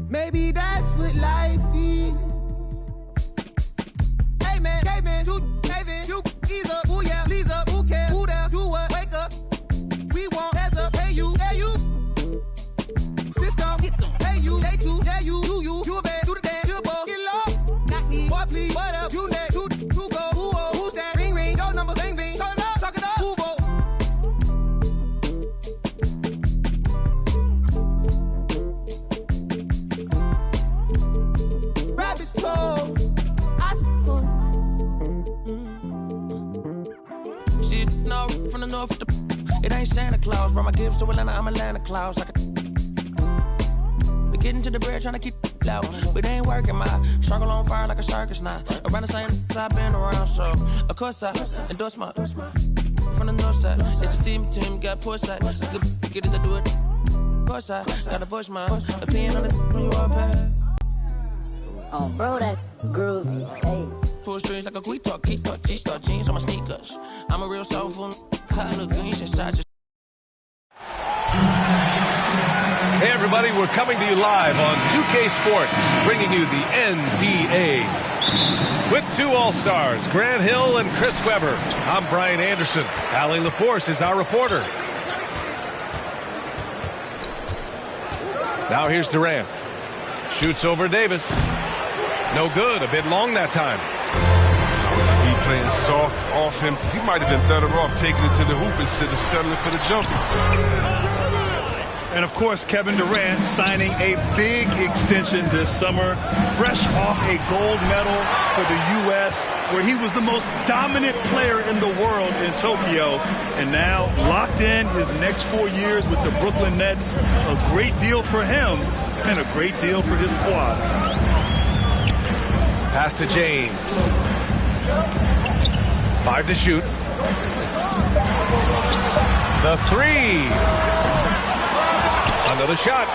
Maybe that's what life is. Hey man, you David, you either, ooh yeah, please up, who cares, who there, do what, wake up. We want hands up, hey you, system, hey you, they too, yeah you, do you bad, do the dance, you go, get low, not me, boy please, what up, you next, you go, who's that, ring, your number, bling, talk it up, who go. Rabbit's toe, I suppose. Shit, no, from the north, it ain't Santa Claus, brought my gifts to Atlanta, I'm Atlanta Claus. We getting to the bread, trying to keep loud, but it ain't working. My circle on fire like a circus now. Around the same I've been around, so of course I endorse my from the north side. It's a steam team, got port side. Get it to do it. Of course I gotta voice my opinion on the when you are bad. Oh, bro, that groovy. Hey. Full strings like a G-Star, G-Star jeans on my sneakers. I'm a real soulful, color green, inside just. Hey everybody, we're coming to you live on 2K Sports, bringing you the NBA. With two All-Stars, Grant Hill and Chris Webber. I'm Brian Anderson. Allie LaForce is our reporter. Now here's Durant. Shoots over Davis. No good, a bit long that time. He playing soft off him. He might have been better off taking it to the hoop instead of settling for the jumper. And, of course, Kevin Durant signing a big extension this summer, fresh off a gold medal for the U.S., where he was the most dominant player in the world in Tokyo. And now locked in his next 4 years with the Brooklyn Nets. A great deal for him and a great deal for his squad. Pass to James. 5 to shoot. The three. Another shot.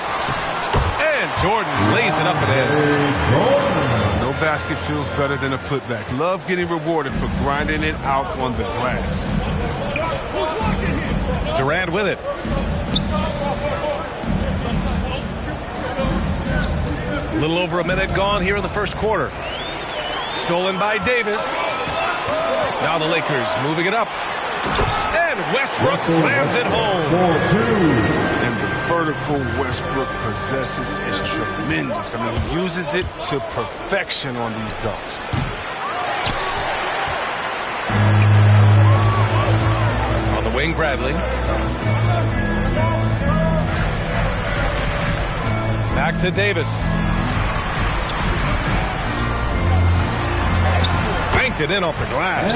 And Jordan lays it up and in. No basket feels better than a putback. Love getting rewarded for grinding it out on the glass. Durant with it. A little over a minute gone here in the first quarter. Stolen by Davis. Now the Lakers moving it up. And Westbrook slams it home. And the vertical Westbrook possesses is tremendous. I mean, he uses it to perfection on these dunks. On the wing, Bradley. Back to Davis. Banked it in off the glass.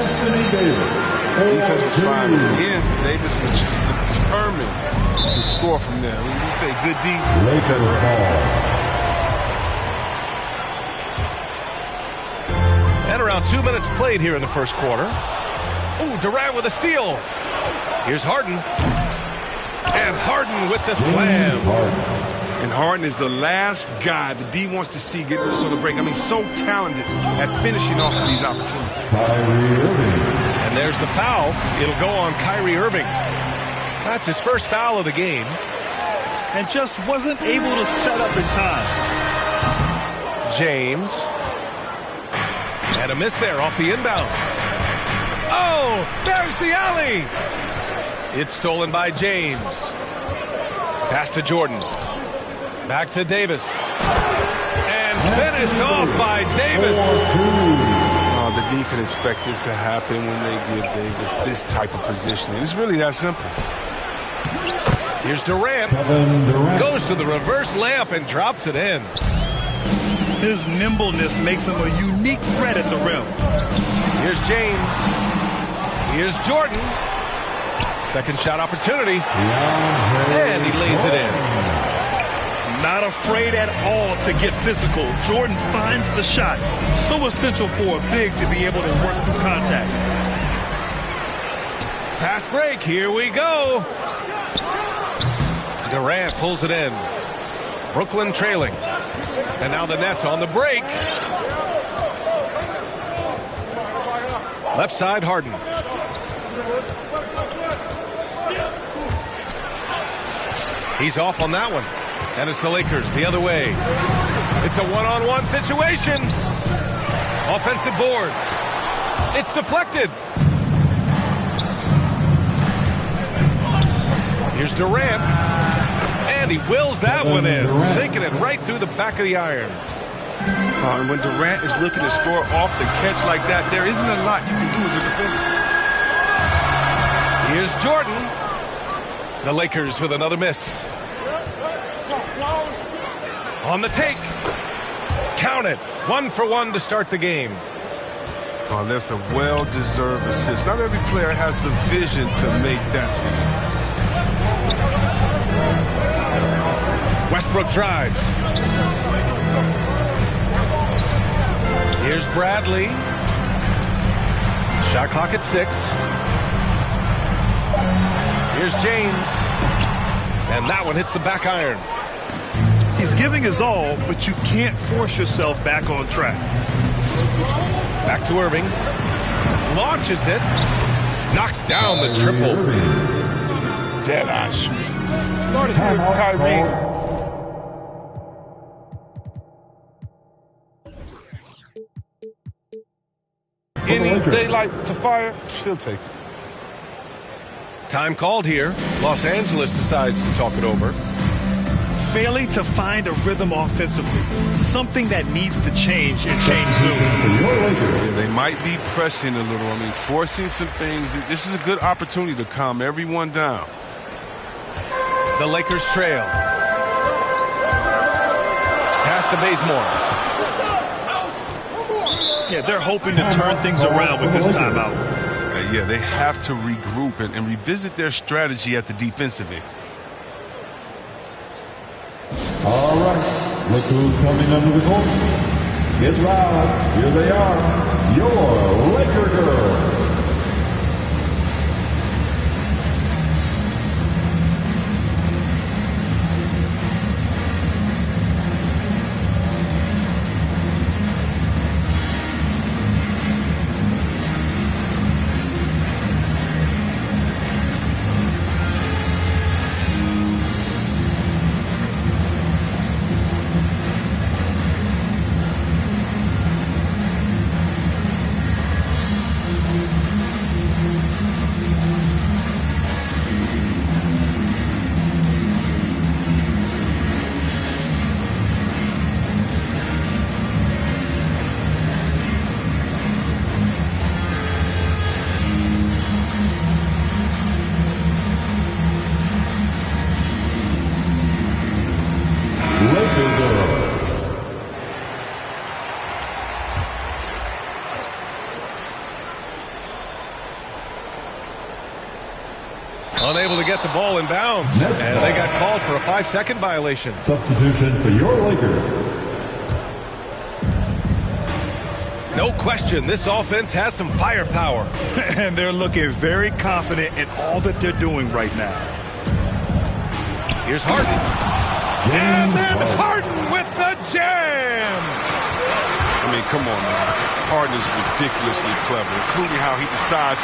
Defense was fine. Again, Davis was just determined to score from there. When you say good D, and around 2 minutes played here in the first quarter. Ooh, Durant with a steal. Here's Harden. And Harden with the slam. And Harden is the last guy the D wants to see get this on the break. I mean, so talented at finishing off of these opportunities. And there's the foul. It'll go on Kyrie Irving. That's his first foul of the game. And just wasn't able to set up in time. James. And a miss there off the inbound. Oh, there's the alley. It's stolen by James. Pass to Jordan. Back to Davis. And finished off by Davis. Oh, the D can expect this to happen when they give Davis this type of positioning. It's really that simple. Here's Durant. Goes to the reverse layup and drops it in. His nimbleness makes him a unique threat at the rim. Here's James. Here's Jordan. Second shot opportunity. And he lays it in. Not afraid at all to get physical. Jordan finds the shot. So essential for a big to be able to work through contact. Fast break. Here we go. Durant pulls it in. Brooklyn trailing. And now the Nets on the break. Left side, Harden. He's off on that one. And it's the Lakers the other way. It's a one-on-one situation. Offensive board. It's deflected. Here's Durant. And he wills that one in, sinking it right through the back of the iron. And when Durant is looking to score off the catch like that, there isn't a lot you can do as a defender. Here's Jordan. The Lakers with another miss. On the take. Count it. 1 for 1 to start the game. Oh, that's a well-deserved assist. Not every player has the vision to make that feed. Westbrook drives. Here's Bradley. Shot clock at 6. Here's James. And that one hits the back iron. He's giving his all, but you can't force yourself back on track. Back to Irving. Launches it. Knocks down the triple. It's a dead-eye shoot. Start is good for Kyrie. Any daylight to fire, she'll take it. Time called here. Los Angeles decides to talk it over. Failing to find a rhythm offensively, something that needs to change and change soon. Yeah, they might be pressing a little. I mean, forcing some things. This is a good opportunity to calm everyone down. The Lakers trail. Pass to Bazemore. Yeah, they're hoping to turn things around with this timeout. Yeah, they have to regroup and revisit their strategy at the defensive end. All right, look who's coming under the court. Get loud. Here they are, your Laker girls. Unable to get the ball in bounds. And they got called for a 5-second violation. Substitution for your Lakers. No question, this offense has some firepower. And they're looking very confident in all that they're doing right now. Here's Harden. And then Harden with the jam. I mean, come on, man. Harden is ridiculously clever, including how he decides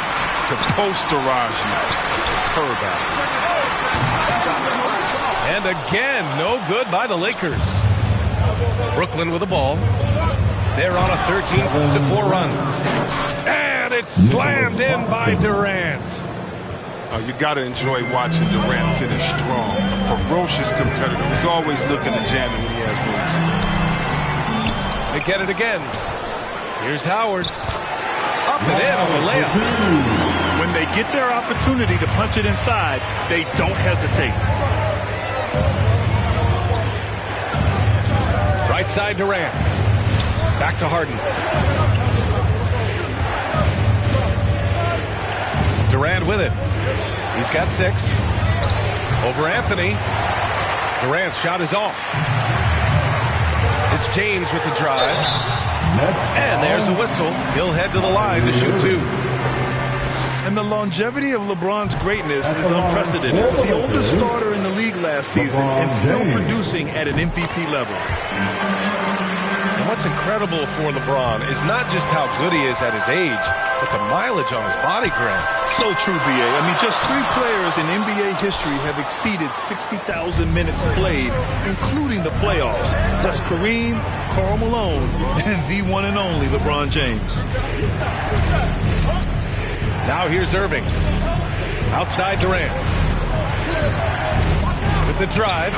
to posterize you. Superb athlete. And again, no good by the Lakers. Brooklyn with the ball. They're on a 13-4 run. And it's slammed in by Durant. You got to enjoy watching Durant finish strong. Ferocious competitor who's always looking to jam it when he has room to. They get it again. Here's Howard. Up and in on the layup. When they get their opportunity to punch it inside, they don't hesitate. Right side Durant. Back to Harden. Durant with it. He's got 6. Over Anthony. Durant's shot is off. It's James with the drive. And there's a whistle. He'll head to the line to shoot 2. And the longevity of LeBron's greatness is unprecedented. The oldest starter in the league last season and still producing at an MVP level. And what's incredible for LeBron is not just how good he is at his age, but the mileage on his body, Grant. So true, B.A. I mean, just 3 players in NBA history have exceeded 60,000 minutes played, including the playoffs. That's Kareem, Karl Malone, and the one and only LeBron James. Now here's Irving. Outside Durant. With the drive.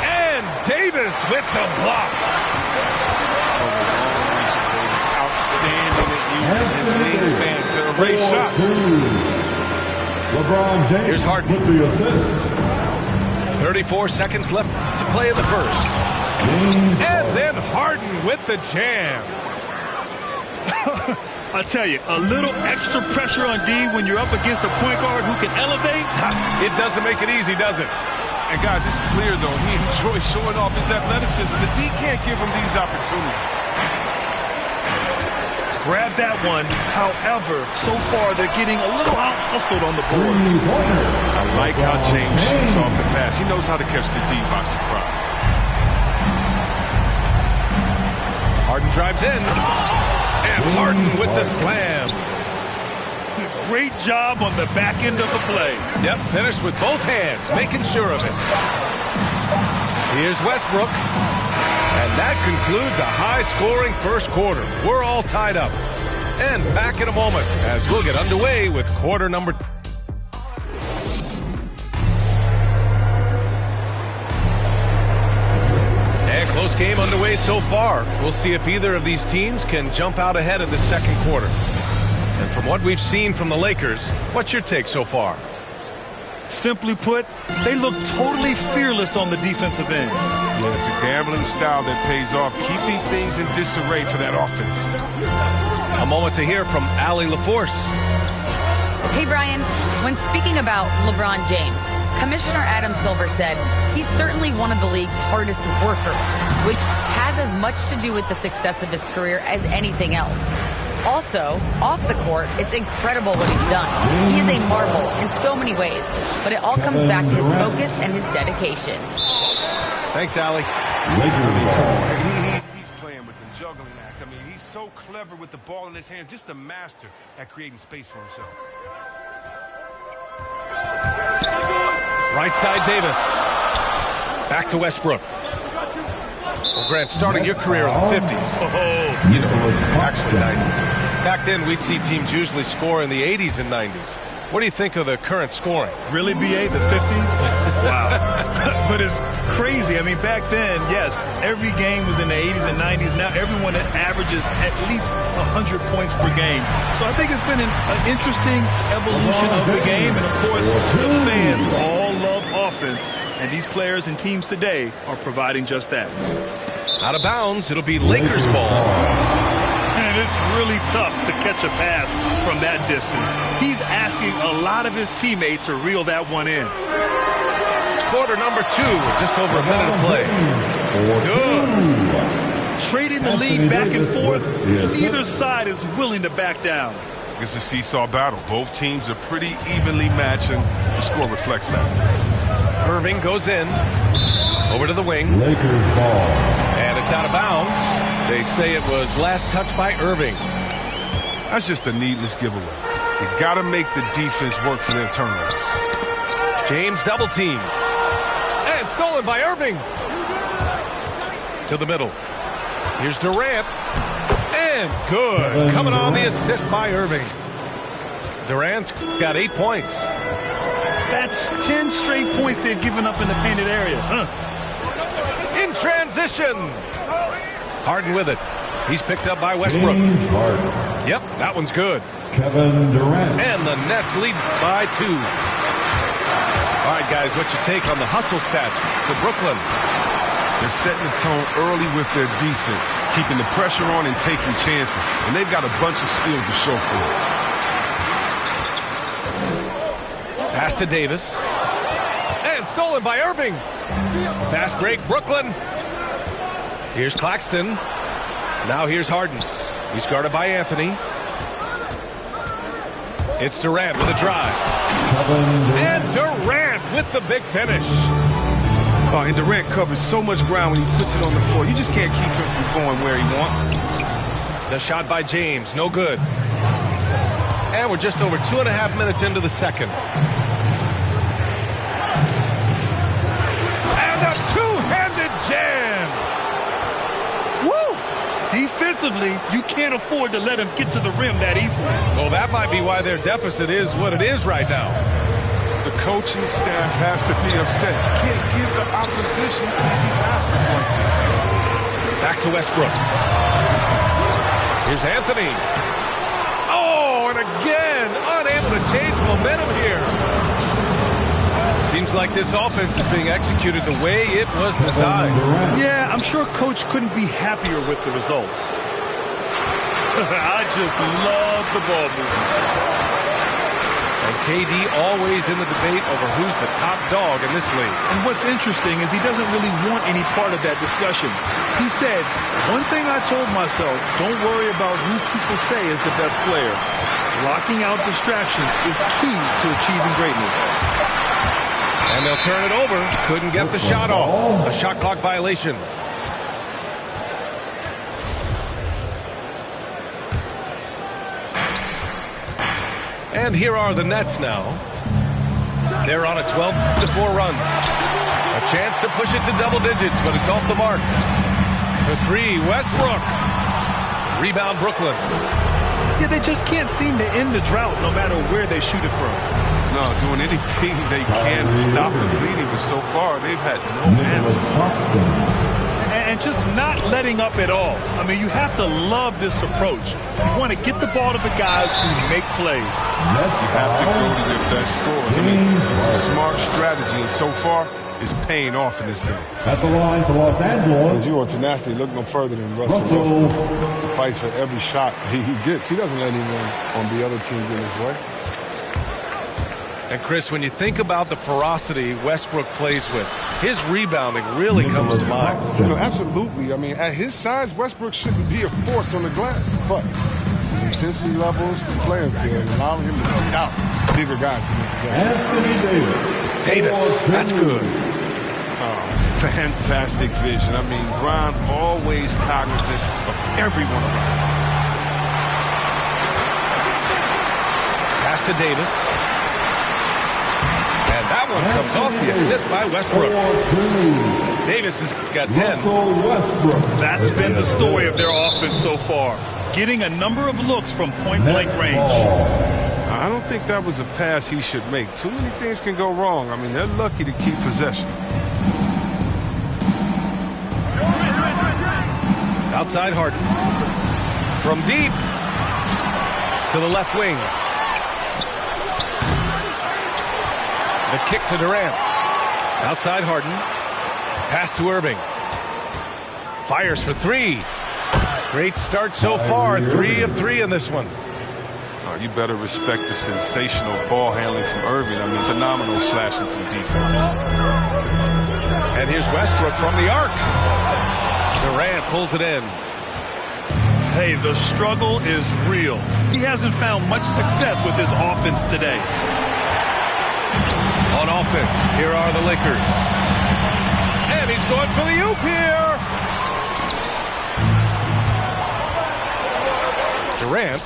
And Davis with the block. Outstanding at using his wingspan to erase shots. LeBron James. Here's Harden. With the assist. 34 seconds left to play in the first. And then Harden with the jam. I tell you, a little extra pressure on D when you're up against a point guard who can elevate. It doesn't make it easy, does it? And guys, it's clear though, he enjoys showing off his athleticism. The D can't give him these opportunities. Grab that one. However, so far they're getting a little out-hustled on the boards. I like how James shoots off the pass. He knows how to catch the D by surprise. Harden drives in. And Harden with the slam. Great job on the back end of the play. Yep, finished with both hands, making sure of it. Here's Westbrook. And that concludes a high-scoring first quarter. We're all tied up. And back in a moment as we'll get underway with quarter number 2. And close game underway so far. We'll see if either of these teams can jump out ahead of the second quarter. And from what we've seen from the Lakers, what's your take so far? Simply put, they look totally fearless on the defensive end. Yeah, it's a gambling style that pays off, keeping things in disarray for that offense. A moment to hear from Allie LaForce. Hey, Brian. When speaking about LeBron James, Commissioner Adam Silver said he's certainly one of the league's hardest workers, which has as much to do with the success of his career as anything else. Also, off the court, it's incredible what he's done. He is a marvel in so many ways, but it all comes back to his focus and his dedication. Thanks, Allie. He's playing with the juggling act. I mean, he's so clever with the ball in his hands, just a master at creating space for himself. Right side Davis. Back to Westbrook. Well, Grant, starting your career in the 50s. You know, actually 90s. Back then, we'd see teams usually score in the 80s and 90s. What do you think of the current scoring? Really, B.A., the 50s? Wow. But it's crazy. I mean, back then, yes, every game was in the 80s and 90s. Now everyone averages at least 100 points per game. So I think it's been an interesting evolution of the game. And, of course, the fans all love offense. And these players and teams today are providing just that. Out of bounds, it'll be Lakers ball. And it's really tough to catch a pass from that distance. He's asking a lot of his teammates to reel that one in. Quarter number 2, just over a minute of play. Good. Trading the lead back and forth, neither side is willing to back down. It's a seesaw battle. Both teams are pretty evenly matched, and the score reflects that. Irving goes in. Over to the wing. Lakers ball. And it's out of bounds. They say it was last touched by Irving. That's just a needless giveaway. You got to make the defense work for their turnovers. James double teamed. And stolen by Irving. To the middle. Here's Durant. And good. Coming on the assist by Irving. Durant's got 8 points. That's 10 straight points they've given up in the painted area. In transition. Harden with it. He's picked up by Westbrook. James Harden. Yep, that one's good. Kevin Durant. And the Nets lead by 2. All right, guys, what's your take on the hustle stats for Brooklyn? They're setting the tone early with their defense, keeping the pressure on and taking chances. And they've got a bunch of skills to show for it. Pass to Davis. And stolen by Irving. Fast break, Brooklyn. Here's Claxton. Now here's Harden. He's guarded by Anthony. It's Durant with a drive. And Durant with the big finish. Oh, and Durant covers so much ground when he puts it on the floor. You just can't keep him from going where he wants. The shot by James, no good. And we're just over 2.5 minutes into the second. And a two-handed jam. Woo! Defensively, you can't afford to let him get to the rim that easily. Well, that might be why their deficit is what it is right now. The coaching staff has to be upset. You can't give the opposition easy baskets like this. Back to Westbrook. Here's Anthony. Oh, and again, unable to change momentum here. Seems like this offense is being executed the way it was designed. Yeah, I'm sure Coach couldn't be happier with the results. I just love the ball movement. And KD always in the debate over who's the top dog in this league. And what's interesting is he doesn't really want any part of that discussion. He said, one thing I told myself, don't worry about who people say is the best player. Blocking out distractions is key to achieving greatness. And they'll turn it over. Couldn't get the shot off. A shot clock violation. And here are the Nets now. They're on a 12-4 run. A chance to push it to double digits, but it's off the mark. For three, Westbrook. Rebound, Brooklyn. Yeah, they just can't seem to end the drought no matter where they shoot it from. No, doing anything they can to stop the bleeding, but so far they've had no answer. And just not letting up at all. I mean, you have to love this approach. You want to get the ball to the guys who make plays. You have to go to their best scores. I mean, it's a smart strategy, and so far, it's paying off in this game. At the line for Los Angeles. If you want tenacity, look no further than Russell Westbrook. He fights for every shot he gets. He doesn't let anyone on the other team get in his way. And Chris, when you think about the ferocity Westbrook plays with, his rebounding really comes to mind. You know, absolutely. I mean, at his size, Westbrook shouldn't be a force on the glass, but his intensity levels, the playing field, allowing him to knock out bigger guys to make possessions. Anthony Davis, that's good. Oh, fantastic vision. I mean, Bron always cognizant of everyone around. Pass to Davis. And that one comes off the assist by Westbrook. Davis has got 10. That's been the story of their offense so far. Getting a number of looks from point-blank range. I don't think that was a pass he should make. Too many things can go wrong. I mean, they're lucky to keep possession. Outside Harden. From deep to the left wing. The kick to Durant. Outside Harden. Pass to Irving. Fires for three. Great start so far. 3 of 3 in this one. Oh, you better respect the sensational ball handling from Irving. I mean, phenomenal slashing from defense. And here's Westbrook from the arc. Durant pulls it in. Hey, the struggle is real. He hasn't found much success with his offense today. On offense, here are the Lakers. And he's going for the oop here. Durant.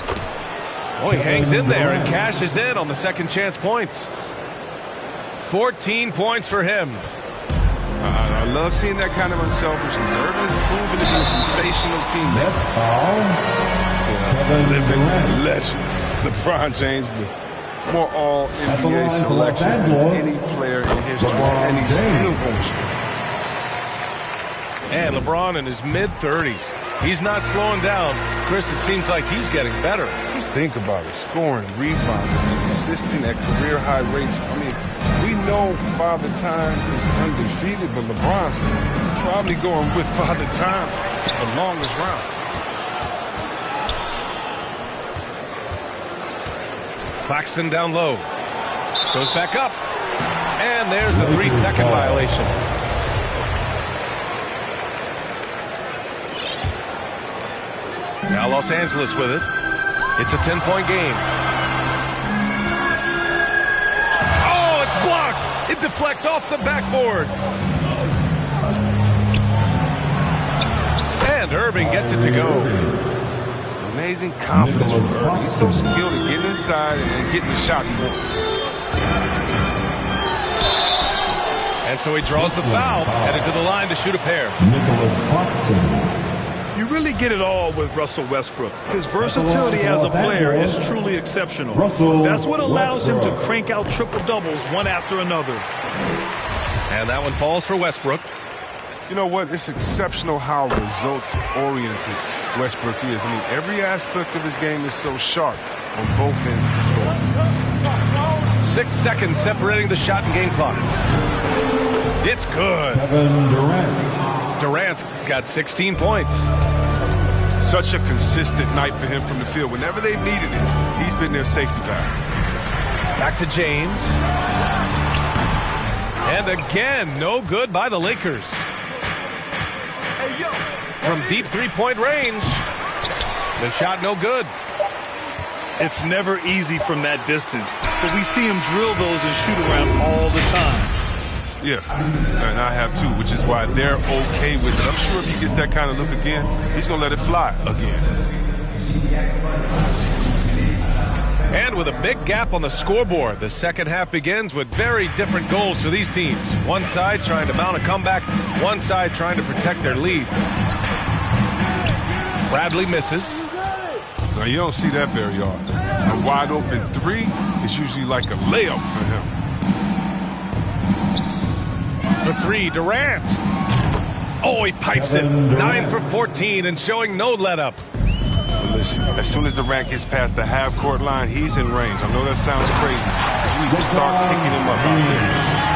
Oh, he hangs in there and cashes in on the second chance points. 14 points for him. I love seeing that kind of unselfishness. Irving's proven to be a sensational teammate. Living legend. LeBron James with more all-NBA selections than any player in history. And he's still going strong. And LeBron in his mid-30s. He's not slowing down. Chris, it seems like he's getting better. Just think about it. Scoring, rebounding, and assisting at career-high rates. I mean, we know Father Time is undefeated, but LeBron's probably going with Father Time the longest rounds. Claxton down low. Goes back up. And there's a 3-second violation. Now Los Angeles with it. It's a 10-point game. Oh, it's blocked. It deflects off the backboard. And Irving gets it to go. Amazing confidence from Irving. He's so skilled at getting inside and getting the shot he wants. And so he draws the foul, headed to the line to shoot a pair. Nicholas Claxton. You really get it all with Russell Westbrook. His versatility as a player is truly exceptional. That's what allows him to crank out triple-doubles one after another. And that one falls for Westbrook. You know what? It's exceptional how results-oriented Westbrook is. I mean, every aspect of his game is so sharp on both ends of the floor. 6 seconds separating the shot and game clocks. It's good. Kevin Durant. Durant's got 16 points. Such a consistent night for him from the field. Whenever they've needed it, he's been their safety valve. Back to James. And again, no good by the Lakers. From deep three-point range, the shot no good. It's never easy from that distance, but we see him drill those and shoot around all the time. Yeah, and I have too, which is why they're okay with it. I'm sure if he gets that kind of look again, he's going to let it fly again. And with a big gap on the scoreboard, the second half begins with very different goals for these teams. One side trying to mount a comeback, one side trying to protect their lead. Bradley misses. Now, you don't see that very often. A wide open three is usually like a layup for him. For three, Durant. Oh, he pipes it. 9 for 14 and showing no let-up. Listen, as soon as Durant gets past the half-court line, he's in range. I know that sounds crazy. You just start picking him up out there.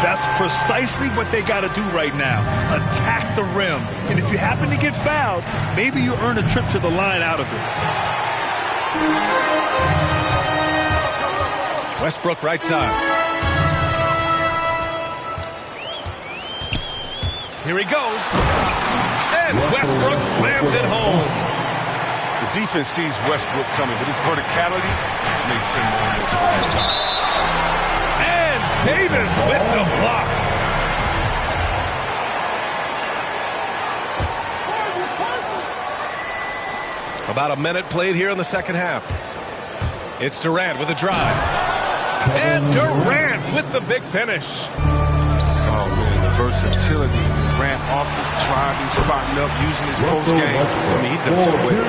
That's precisely what they got to do right now. Attack the rim. And if you happen to get fouled, maybe you earn a trip to the line out of it. Westbrook right side. Here he goes. And Westbrook slams it home. The defense sees Westbrook coming, but his verticality makes him almost stop. And Davis with the block. About a minute played here in the second half. It's Durant with a drive. And Durant with the big finish. Oh, man, the versatility Durant offers, driving, spotting up, using his post game. I mean, he does it well.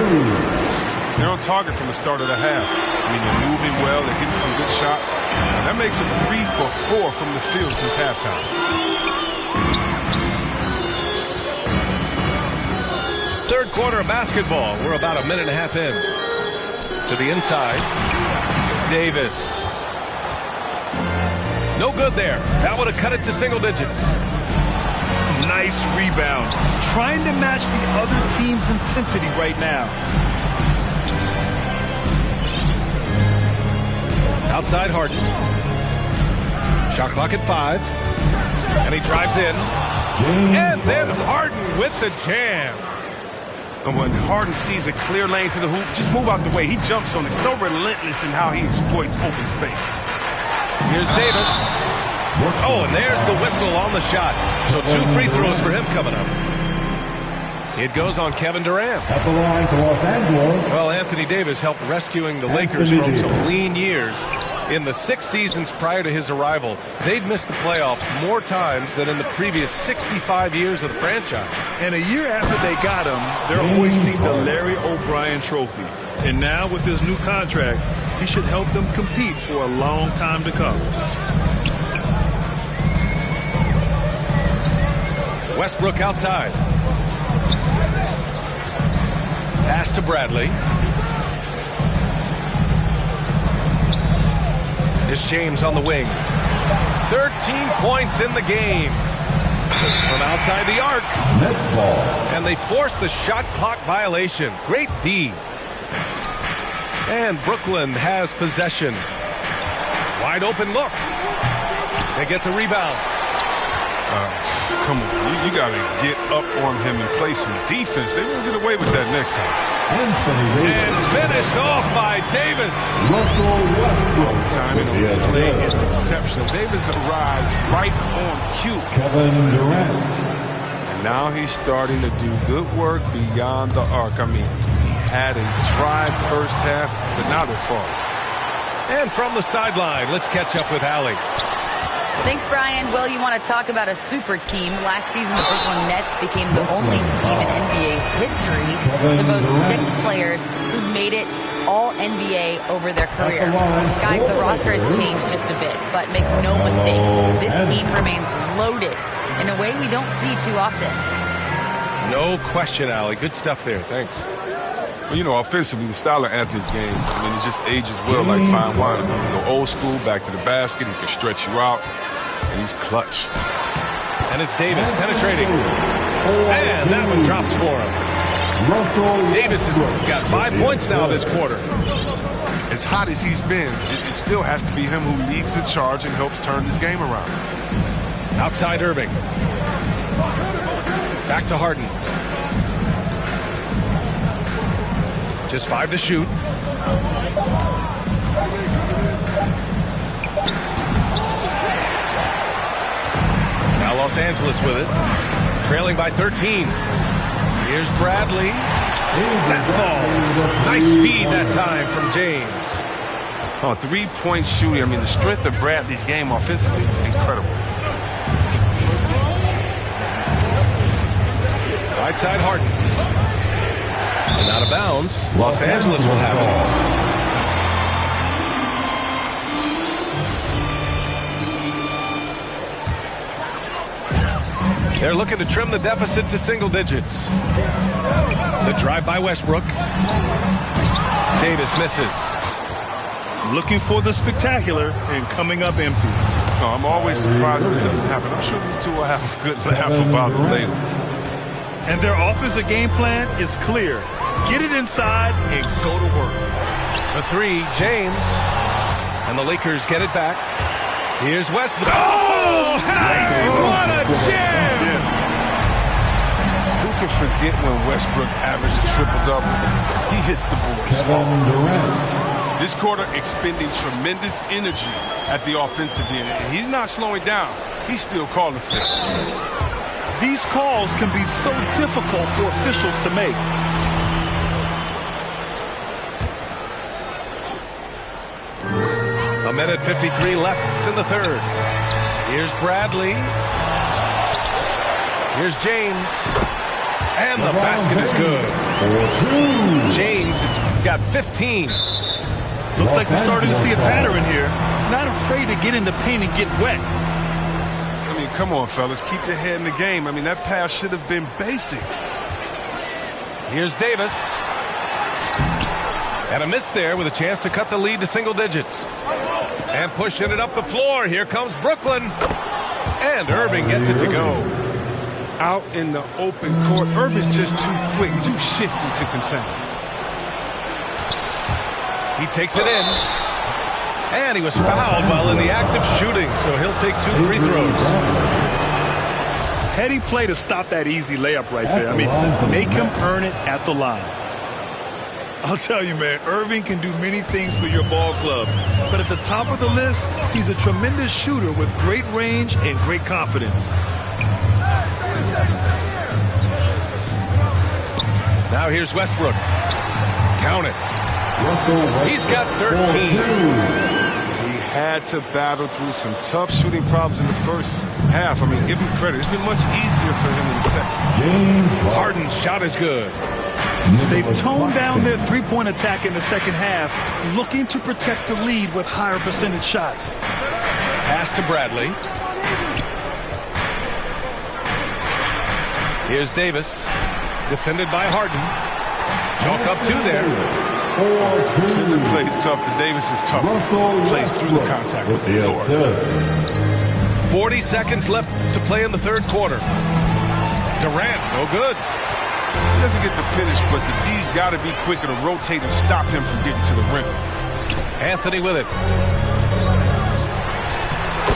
They're on target from the start of the half. I mean, they're moving well, they're getting some good shots. And that makes them 3 for 4 from the field since halftime. Third quarter of basketball. We're about a minute and a half in. To the inside. Davis. No good there. That would have cut it to single digits. Nice rebound. Trying to match the other team's intensity right now. Outside Harden. Shot clock at 5. And he drives in. And then Harden with the jam. And when Harden sees a clear lane to the hoop, just move out the way. He jumps on it. So relentless in how he exploits open space. Here's Davis. Oh, and there's the whistle on the shot. So 2 free throws for him coming up. It goes on Kevin Durant. At the line for Los Angeles. Well, Anthony Davis helped rescuing the Lakers from some lean years. In the 6 seasons prior to his arrival, they'd missed the playoffs more times than in the previous 65 years of the franchise. And a year after they got him, they're hoisting the Larry O'Brien Trophy. And now with his new contract, he should help them compete for a long time to come. Westbrook outside. Pass to Bradley. It's James on the wing. 13 points in the game. From outside the arc. Next ball. And they force the shot clock violation. Great D. And Brooklyn has possession. Wide open look. They get the rebound. Come on, you got to get up on him and play some defense. They won't get away with that next time. And finished off by Davis. Russell Westbrook. Timing on the play is exceptional. Davis arrives right on cue. Kevin Durant. And Now he's starting to do good work beyond the arc. I mean, he had a drive first half, but now they're falling. And from the sideline, let's catch up with Allie. Thanks, Brian. Well, you want to talk about a super team. Last season, the Brooklyn Nets became the only team in NBA history to boast 6 players who made it all NBA over their career. Guys, the roster has changed just a bit, but make no mistake, this team remains loaded in a way we don't see too often. No question, Allie. Good stuff there. Thanks. Well, you know, offensively, the style of Anthony's game, I mean, it just ages well like fine wine. You go old school, back to the basket, he can stretch you out, and he's clutch. And it's Davis penetrating. And that one drops for him. Davis has got 5 points now this quarter. As hot as he's been, it still has to be him who leads the charge and helps turn this game around. Outside Irving. Back to Harden. Just 5 to shoot. Now Los Angeles with it. Trailing by 13. Here's Bradley. That falls. Nice feed that time from James. Oh, three-point shooting. I mean, the strength of Bradley's game offensively, incredible. Right side Harden. And out of bounds. Los Angeles will have it. They're looking to trim the deficit to single digits. The drive by Westbrook. Davis misses. Looking for the spectacular and coming up empty. No, I'm always surprised when it doesn't happen. I'm sure these two will have a good laugh about it later. And their offensive game plan is clear. Get it inside and go to work. The 3, James. And the Lakers get it back. Here's Westbrook. Oh, nice! What a jam! Yeah. Who can forget when Westbrook averaged a triple-double? He hits the boys. This quarter expending tremendous energy at the offensive end. And he's not slowing down. He's still calling for it. These calls can be so difficult for officials to make. A minute 53 left in the third. Here's Bradley. Here's James. And the basket is good. James has got 15. Looks like we're starting to see a pattern here. Not afraid to get in the paint and get wet. I mean, come on, fellas. Keep your head in the game. I mean, that pass should have been basic. Here's Davis. And a miss there with a chance to cut the lead to single digits. And pushing it up the floor. Here comes Brooklyn. And Irving gets it to go. Out in the open court. Irving's just too quick, too shifty to contain. He takes it in. And he was fouled while in the act of shooting, so he'll take 2 free throws. Heady play to stop that easy layup right there. I mean, make him earn it at the line. I'll tell you, man, Irving can do many things for your ball club. But at the top of the list, he's a tremendous shooter with great range and great confidence. Now here's Westbrook. Count it. He's got 13. He had to battle through some tough shooting problems in the first half. I mean, give him credit. It's been much easier for him in the second. Harden's shot is good. They've toned down their three-point attack in the second half, looking to protect the lead with higher percentage shots. Pass to Bradley. Here's Davis. Defended by Harden. Chalk up 2 there. Finley plays tough, but Davis is tough. Plays through the contact with the door. 40 seconds left to play in the third quarter. Durant, no good. He doesn't get the finish, but the D's got to be quicker to rotate and stop him from getting to the rim. Anthony with it.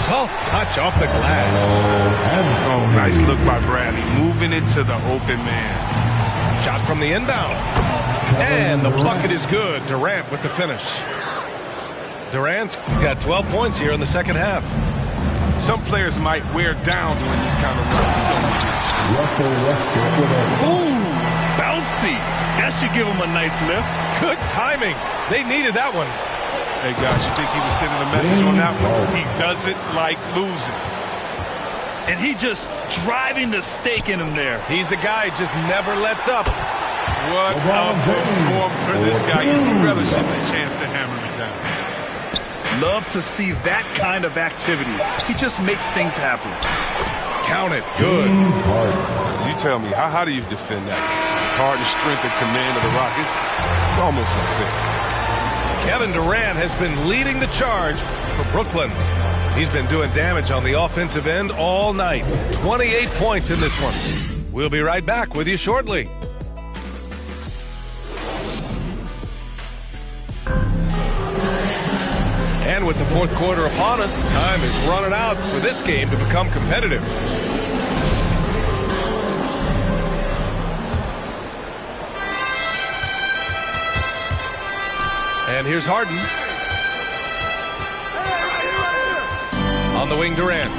Soft touch off the glass. Oh, nice look by Bradley, moving it to the open man. Shot from the inbound. And the bucket is good. Durant with the finish. Durant's got 12 points here in the second half. Some players might wear down during this kind of run. Russell Westbrook with a Ooh, bouncy. That should give him a nice lift. Good timing. They needed that one. Hey, guys, you think he was sending a message on that one? He doesn't like losing. And he just driving the stake in him there. He's a guy who just never lets up. What a performance for this guy. He relishes the chance to hammer it down. Love to see that kind of activity. He just makes things happen. Count it. Good. You tell me, how do you defend that? Harden, strength, and command of the Rockets. It's almost unfair. Kevin Durant has been leading the charge for Brooklyn. He's been doing damage on the offensive end all night. 28 points in this one. We'll be right back with you shortly. And with the fourth quarter upon us, time is running out for this game to become competitive. And here's Harden. On the wing, Durant.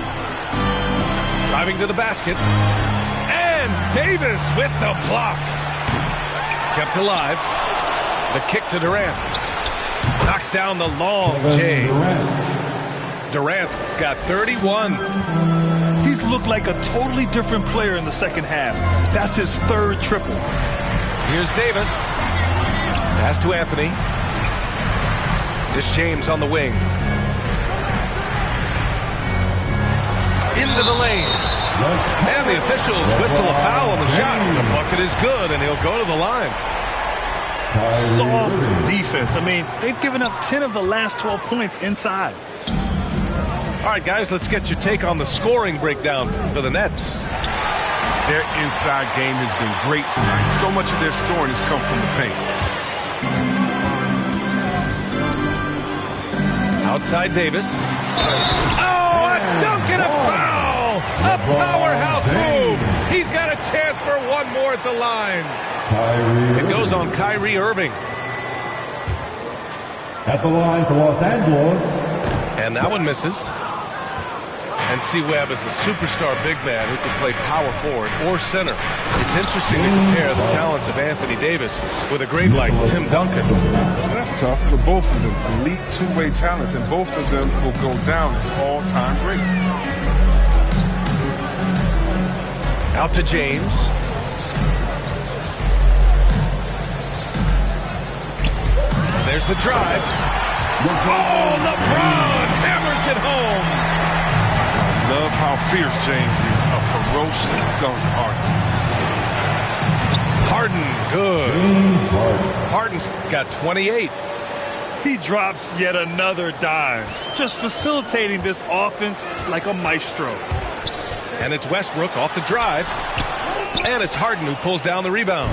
Driving to the basket. And Davis with the block. Kept alive. The kick to Durant. Knocks down the long J. Durant's got 31. He's looked like a totally different player in the second half. That's his third triple. Here's Davis. Pass to Anthony. This James on the wing. Into the lane. And the officials whistle a foul on the shot. The bucket is good, and he'll go to the line. Soft defense. I mean, they've given up 10 of the last 12 points inside. All right, guys, let's get your take on the scoring breakdown for the Nets. Their inside game has been great tonight. So much of their scoring has come from the paint. Outside Davis. Oh, a dunk and a foul! A powerhouse move! He's got a chance for one more at the line. It goes on Kyrie Irving. At the line for Los Angeles. And that one misses. And C. Webb is a superstar big man who can play power forward or center. It's interesting to compare the talents of Anthony Davis with a great like Tim Duncan. That's tough for both of them. Elite two-way talents, and both of them will go down as all-time greats. Out to James. And there's the drive. Oh, LeBron hammers it home. Love how fierce James is, a ferocious dunk artist. Harden, good. Harden's got 28. He drops yet another dime, just facilitating this offense like a maestro. And it's Westbrook off the drive. And it's Harden who pulls down the rebound.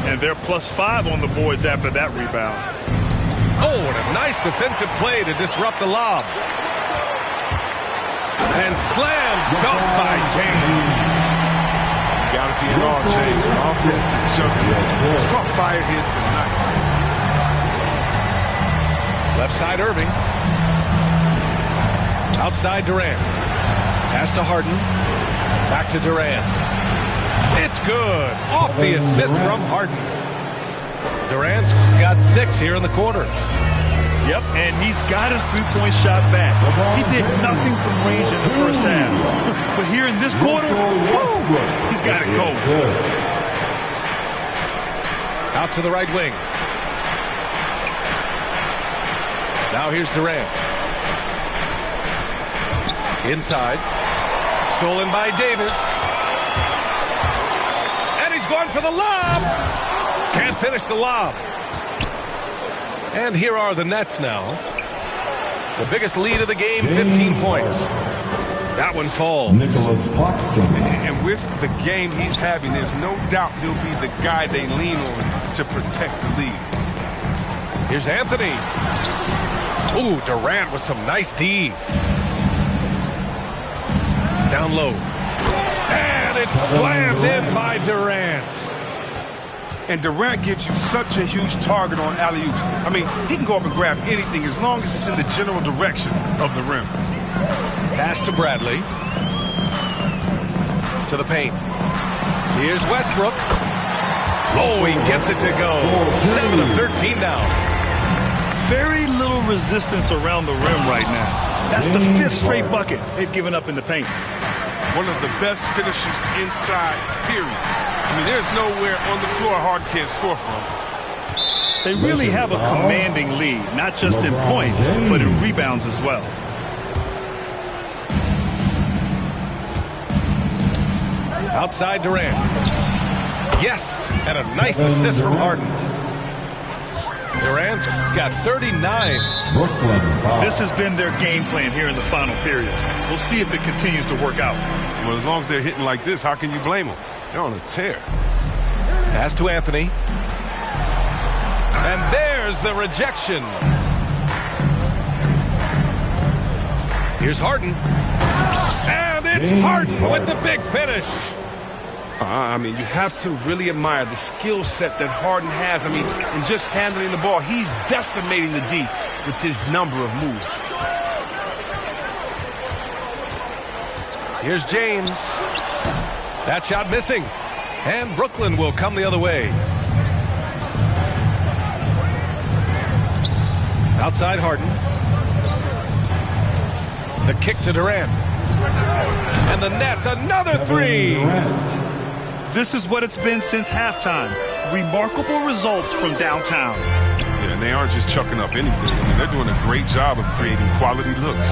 And they're +5 on the boards after that rebound. Oh, and a nice defensive play to disrupt the lob. And slams dunk by James. Got to be an all, James. An offensive juggernaut. It's called fire here tonight. Left side Irving. Outside Durant. Pass to Harden. Back to Durant. It's good. Off the assist from Harden. Durant's got 6 here in the quarter. Yep, and he's got his three-point shot back. He did nothing from range in the first half. But here in this quarter, he's got it going. Out to the right wing. Now here's Durant. Inside. Stolen by Davis. And he's going for the lob. Can't finish the lob. And here are the Nets now. The biggest lead of the game, 15 points. That one falls. Nicholas Claxton. And with the game he's having, there's no doubt he'll be the guy they lean on to protect the lead. Here's Anthony. Ooh, Durant with some nice D. Down low. And it's slammed in by Durant. And Durant gives you such a huge target on alley-oops. I mean, he can go up and grab anything as long as it's in the general direction of the rim. Pass to Bradley. To the paint. Here's Westbrook. Oh, he gets it to go. 7 of 13 now. Very little resistance around the rim right now. That's the 5th straight bucket they've given up in the paint. One of the best finishers inside, period. I mean, there's nowhere on the floor Harden can't score from. They really have a commanding lead, not just in points, but in rebounds as well. Outside Durant. Yes, and a nice assist from Harden. Durant's got 39. This has been their game plan here in the final period. We'll see if it continues to work out. Well, as long as they're hitting like this, how can you blame them? They're on a tear. Pass to Anthony. And there's the rejection. Here's Harden. And it's Harden with the big finish. I mean, you have to really admire the skill set that Harden has. I mean, in just handling the ball, he's decimating the D with his number of moves. Here's James. That shot missing. And Brooklyn will come the other way. Outside Harden. The kick to Durant. And the Nets, another three. This is what it's been since halftime. Remarkable results from downtown. Yeah, and they aren't just chucking up anything. I mean, they're doing a great job of creating quality looks.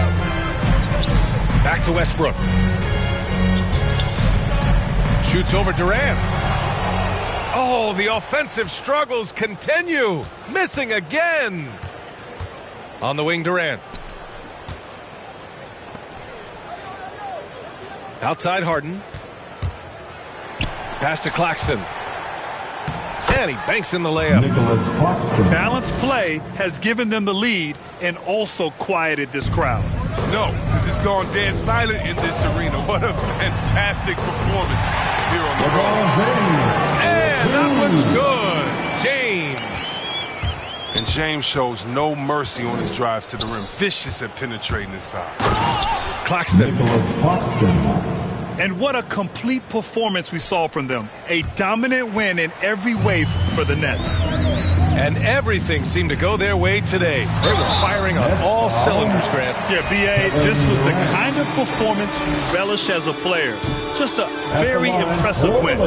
Back to Westbrook. Shoots over Durant. Oh, the offensive struggles continue. Missing again. On the wing, Durant. Outside Harden. Pass to Claxton. And he banks in the layup. Balanced play has given them the lead and also quieted this crowd. No, because it's gone dead silent in this arena. What a fantastic performance here on the road. And that one's good. James. And James shows no mercy on his drives to the rim. Vicious at penetrating inside. Claxton. And what a complete performance we saw from them. A dominant win in every way for the Nets. And everything seemed to go their way today. They were firing on all cylinders, Grant. Yeah, B.A., this was the kind of performance you relish as a player. Just a very impressive win.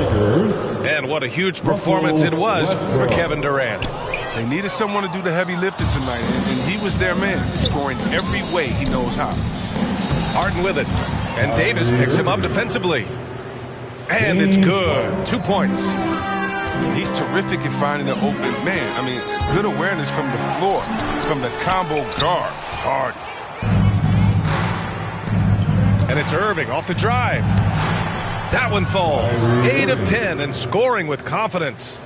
And what a huge performance it was for Kevin Durant. They needed someone to do the heavy lifting tonight, and he was their man, scoring every way he knows how. Harden with it. And Davis picks him up defensively. And it's good. 2 points. He's terrific at finding an open man. I mean, good awareness from the floor, from the combo guard. Harden. And it's Irving off the drive. That one falls. 8 of 10 and scoring with confidence.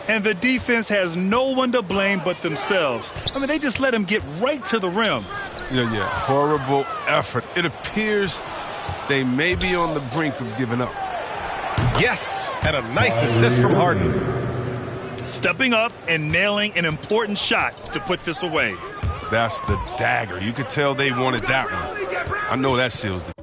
And the defense has no one to blame but themselves. I mean, they just let him get right to the rim. Yeah. Horrible effort. It appears they may be on the brink of giving up. Yes, and a nice assist from Harden. Stepping up and nailing an important shot to put this away. That's the dagger. You could tell they wanted that one. I know that seals the...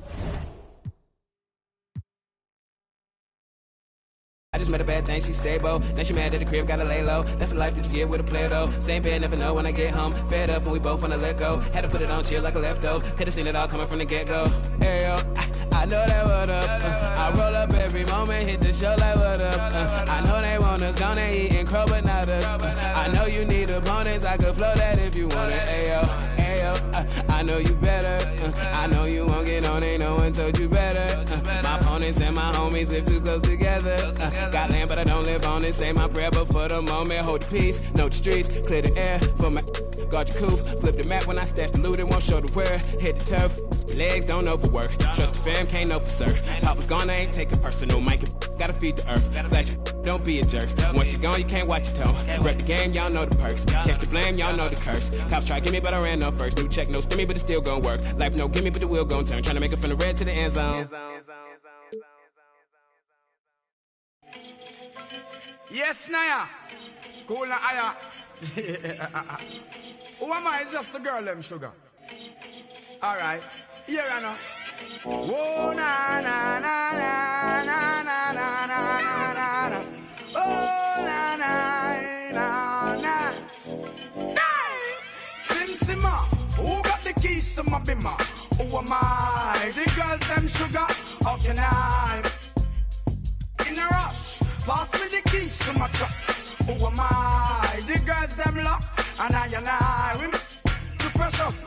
I just met a bad thing, she stable. Now she mad at the crib, gotta lay low. That's the life that you get with a player though. Same bed, never know when I get home. Fed up and we both wanna let go. Had to put it on chill like a leftover. Could've seen it all coming from the get-go. Hey yo, I know that what up. I roll up every moment, hit the show like what up. I know they want us gone, they eating crow but not us. I know you need opponents, I could flow that if you want it. Hey yo, I know you better. I know you won't get on, ain't no one told you better. My opponents and my homies live too close together. Got land, but I don't live on it. Say my prayer, but for the moment, hold the peace. Know the streets, clear the air for my guard your coof. Flip the map when I step, loot and won't show the where. Hit the turf, legs don't know for work. Trust the fam, can't know for surf. Papa's gone, I ain't taking personal. Mike, gotta feed the earth. Flash, don't be a jerk. Once you're gone, you can't watch your tone. Rep the game, y'all know the perks. Catch the blame, y'all know the curse. Cops try to get me, but I ran up first. New check, no stimmy, but it's still gonna work. Life no gimme, but the wheel gon' turn. Trying to make it from the red to the end zone. Yes, Naya. Cool na aya. Who am I? It's just the girl, them sugar. All right. Here I know. Oh, na, na, na, na, na, na, na, na, na, na. Oh, na, na, na, na. Hey! Sim Simma, who got the keys to my bimmer? Who am I? The girls, them sugar. How can I? In a rush, pass me the keys to my trucks. Who am I? The girls, them lock. And I, we too precious.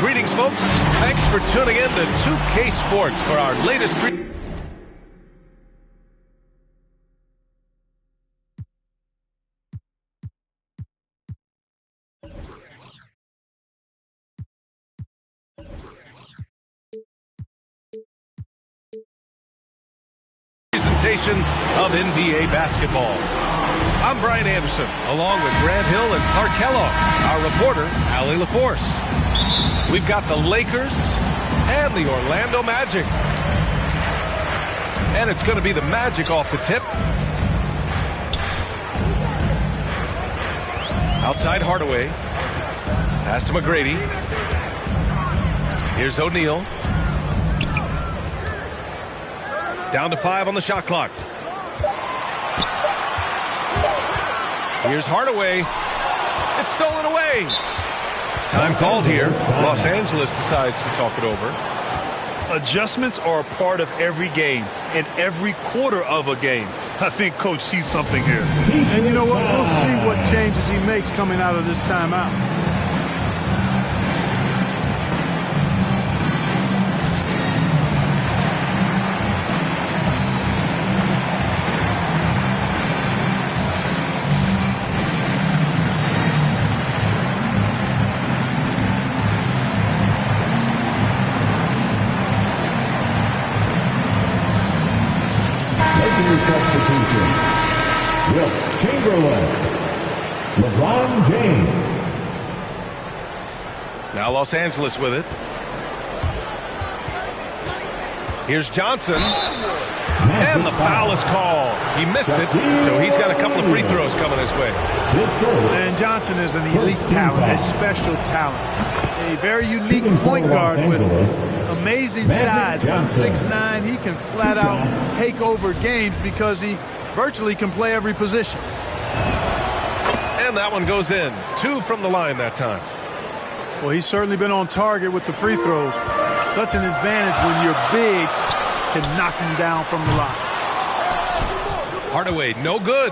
Greetings, folks. Thanks for tuning in to 2K Sports for our latest presentation of NBA basketball. I'm Brian Anderson, along with Grant Hill and Clark Kellogg, our reporter, Allie LaForce. We've got the Lakers and the Orlando Magic. And it's going to be the Magic off the tip. Outside Hardaway. Pass to McGrady. Here's O'Neal. Down to 5 on the shot clock. Here's Hardaway. It's stolen away. Time called here. Los Angeles decides to talk it over. Adjustments are a part of every game and every quarter of a game. I think Coach sees something here. And you know what? We'll see what changes he makes coming out of this timeout. Substitution. Wilt Chamberlain. LeBron James. Now Los Angeles with it. Here's Johnson. And the foul is called. He missed it, so he's got a couple of free throws coming his way. And Johnson is an elite talent, a special talent. A very unique point guard with amazing size. 6'9", he can flat out take over games because he virtually can play every position. And that one goes in. 2 from the line that time. Well, he's certainly been on target with the free throws. Such an advantage when your bigs can knock him down from the line. Hardaway, no good.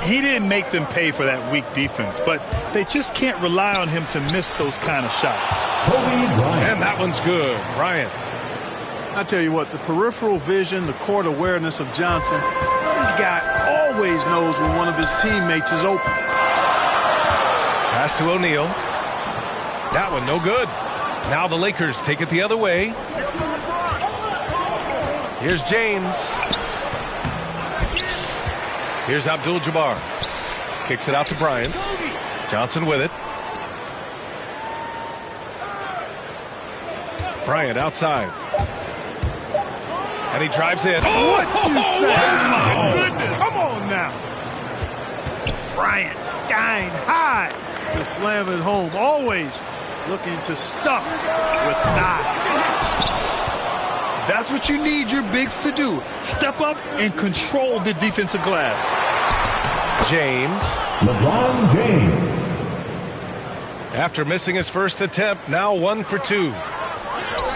He didn't make them pay for that weak defense, but they just can't rely on him to miss those kind of shots. And that one's good. Bryant. I tell you what, the peripheral vision, the court awareness of Johnson, this guy always knows when one of his teammates is open. Pass to O'Neal. That one no good. Now the Lakers take it the other way. Here's James. Here's Abdul-Jabbar. Kicks it out to Bryant. Johnson with it. Bryant outside. And he drives in. Oh, what you say? Oh, my goodness. Come on now. Bryant skying high to slam it home. Always looking to stuff with style. That's what you need your bigs to do. Step up and control the defensive glass. James. LeBron James. After missing his first attempt, now 1 for 2.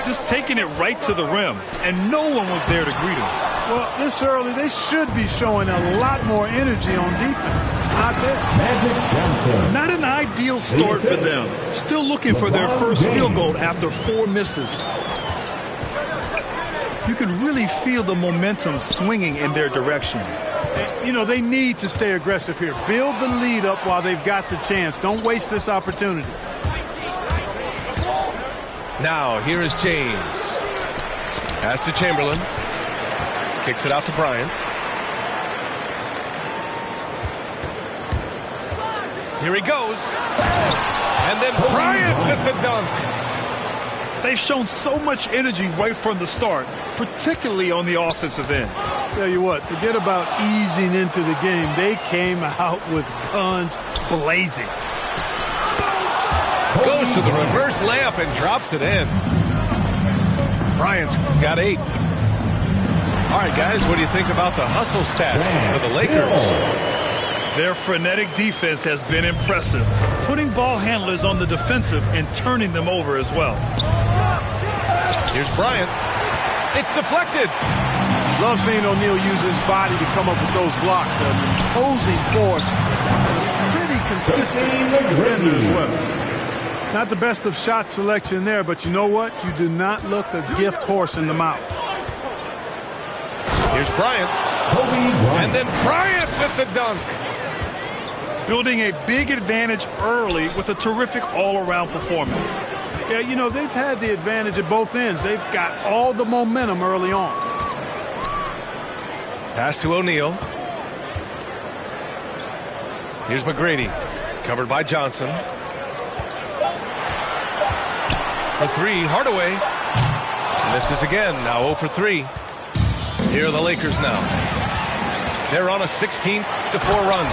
Just taking it right to the rim, and no one was there to greet him. Well, this early, they should be showing a lot more energy on defense. It's not there. Magic Johnson. Not an ideal start for them. Still looking for their first field goal after 4 misses. You can really feel the momentum swinging in their direction. You know, they need to stay aggressive here. Build the lead up while they've got the chance. Don't waste this opportunity. Now, here is James. Pass to Chamberlain. Kicks it out to Bryant. Here he goes. And then Bryant with the dunk. They've shown so much energy right from the start, particularly on the offensive end. Tell you what, forget about easing into the game. They came out with guns blazing. Goes to the reverse layup and drops it in. Bryant's got 8. All right, guys, what do you think about the hustle stats for the Lakers? Their frenetic defense has been impressive, putting ball handlers on the defensive and turning them over as well. Here's Bryant. It's deflected. Love seeing O'Neal use his body to come up with those blocks. An imposing force. Pretty consistent defender as well. Not the best of shot selection there, but you know what? You do not look a gift horse in the mouth. Here's Bryant. And then Bryant with the dunk. Building a big advantage early with a terrific all-around performance. Yeah, you know, they've had the advantage at both ends. They've got all the momentum early on. Pass to O'Neal. Here's McGrady. Covered by Johnson. For 3, Hardaway. Misses again. Now 0 for 3. Here are the Lakers now. They're on a 16-4 run.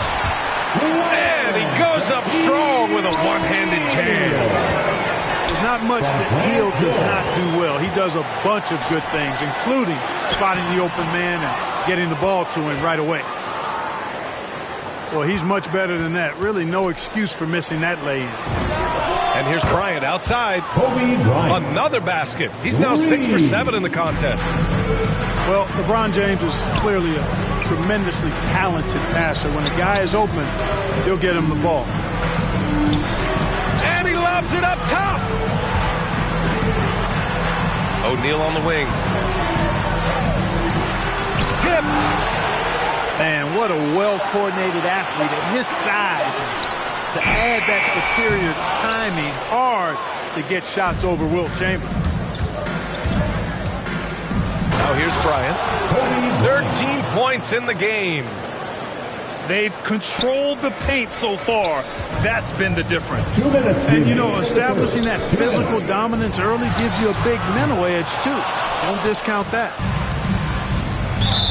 And he goes up strong with a one-handed jam. There's not much that Hill does not do well. He does a bunch of good things, including spotting the open man and getting the ball to him right away. Well, he's much better than that. Really no excuse for missing that lay-in. And here's Bryant outside. Another basket. He's now 6 for 7 in the contest. Well, LeBron James is clearly a tremendously talented passer. When a guy is open, he'll get him the ball. And he lobs it up top. O'Neal on the wing. Tipped. Man, what a well-coordinated athlete at his size. To add that superior timing, hard to get shots over Wilt Chamberlain. Now here's Bryant. 13 points in the game. They've controlled the paint so far. That's been the difference. And, you know, establishing that physical dominance early gives you a big mental edge, too. Don't discount that.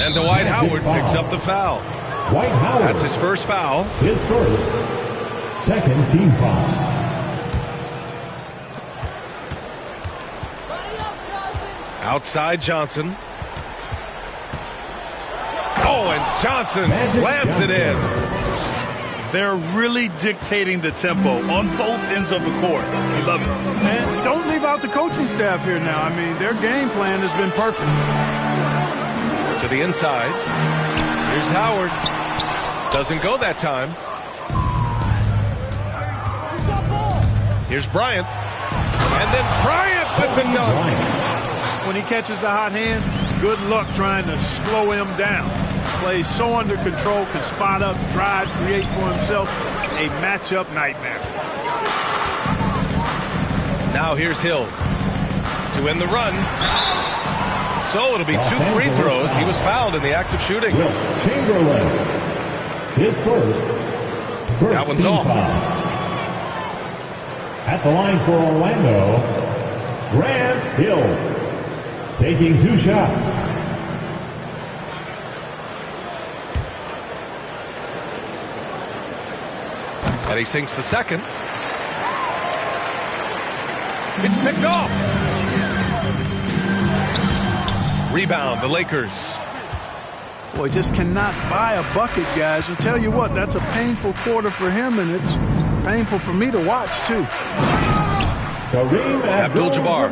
And Dwight Howard picks up the foul. That's his first foul. His first. Second team foul. Outside Johnson. Oh, and Johnson slams it in. They're really dictating the tempo on both ends of the court. We love it. And don't leave out the coaching staff here now. I mean, their game plan has been perfect. To the inside. Here's Howard. Doesn't go that time. Here's Bryant. And then Bryant with the dunk. When he catches the hot hand, good luck trying to slow him down. Plays so under control, can spot up, drive, create for himself. A matchup nightmare. Now here's Hill to end the run. So it'll be 2 free throws. He was fouled in the act of shooting. Chamberlain. His first that one's off. Foul. At the line for Orlando, Grant Hill. Taking 2 shots. And he sinks the second. It's picked off. Rebound, the Lakers. Boy, just cannot buy a bucket, guys. And tell you what, that's a painful quarter for him, and it's painful for me to watch, too. Kareem Abdul-Jabbar.